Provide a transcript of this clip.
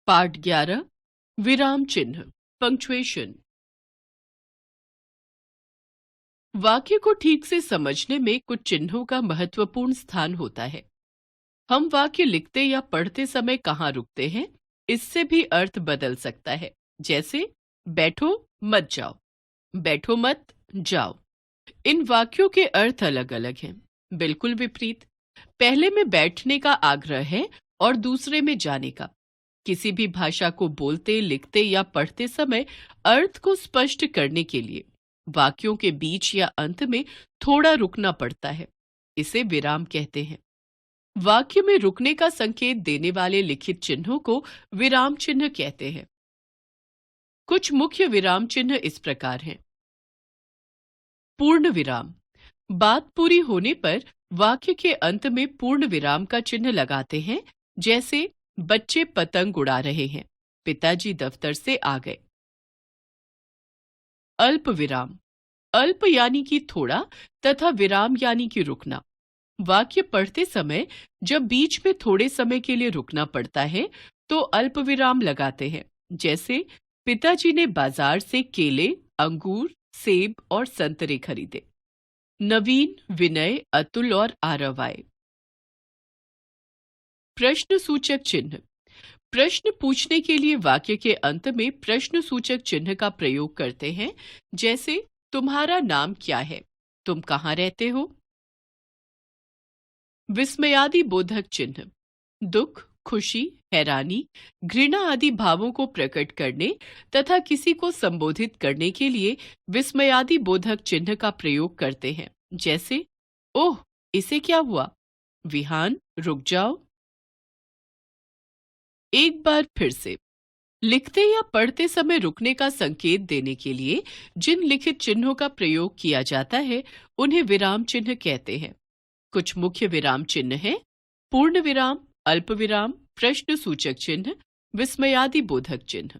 पाठ 11 विराम चिन्ह पंक्चुएशन। वाक्य को ठीक से समझने में कुछ चिन्हों का महत्वपूर्ण स्थान होता है। हम वाक्य लिखते या पढ़ते समय कहाँ रुकते हैं, इससे भी अर्थ बदल सकता है। जैसे बैठो मत जाओ, बैठो मत जाओ। इन वाक्यों के अर्थ अलग अलग हैं। बिल्कुल विपरीत, पहले में बैठने का आग्रह है और दूसरे में जाने का। किसी भी भाषा को बोलते, लिखते या पढ़ते समय अर्थ को स्पष्ट करने के लिए वाक्यों के बीच या अंत में थोड़ा रुकना पड़ता है। इसे विराम कहते हैं। वाक्य में रुकने का संकेत देने वाले लिखित चिन्हों को विराम चिन्ह कहते हैं। कुछ मुख्य विराम चिन्ह इस प्रकार हैं। पूर्ण विराम, बात पूरी होने पर वाक्य के अंत में पूर्ण विराम का चिन्ह लगाते हैं। जैसे बच्चे पतंग उड़ा रहे हैं, पिताजी दफ्तर से आ गए। अल्प विराम, अल्प यानी कि थोड़ा तथा विराम यानी कि रुकना। वाक्य पढ़ते समय जब बीच में थोड़े समय के लिए रुकना पड़ता है तो अल्प विराम लगाते हैं। जैसे पिताजी ने बाजार से केले, अंगूर, सेब और संतरे खरीदे। नवीन, विनय, अतुल और आरव आए। प्रश्न सूचक चिन्ह, प्रश्न पूछने के लिए वाक्य के अंत में प्रश्न सूचक चिन्ह का प्रयोग करते हैं। जैसे तुम्हारा नाम क्या है, तुम कहाँ रहते हो। विस्मयादि बोधक चिन्ह, दुख, खुशी, हैरानी, घृणा आदि भावों को प्रकट करने तथा किसी को संबोधित करने के लिए विस्मयादि बोधक चिन्ह का प्रयोग करते हैं। जैसे ओह, इसे क्या हुआ, विहान, रुक जाओ। एक बार फिर से, लिखते या पढ़ते समय रुकने का संकेत देने के लिए जिन लिखित चिन्हों का प्रयोग किया जाता है उन्हें विराम चिन्ह कहते हैं। कुछ मुख्य विराम चिन्ह हैं: पूर्ण विराम, अल्प विराम, प्रश्न सूचक चिन्ह, विस्मयादि बोधक चिन्ह।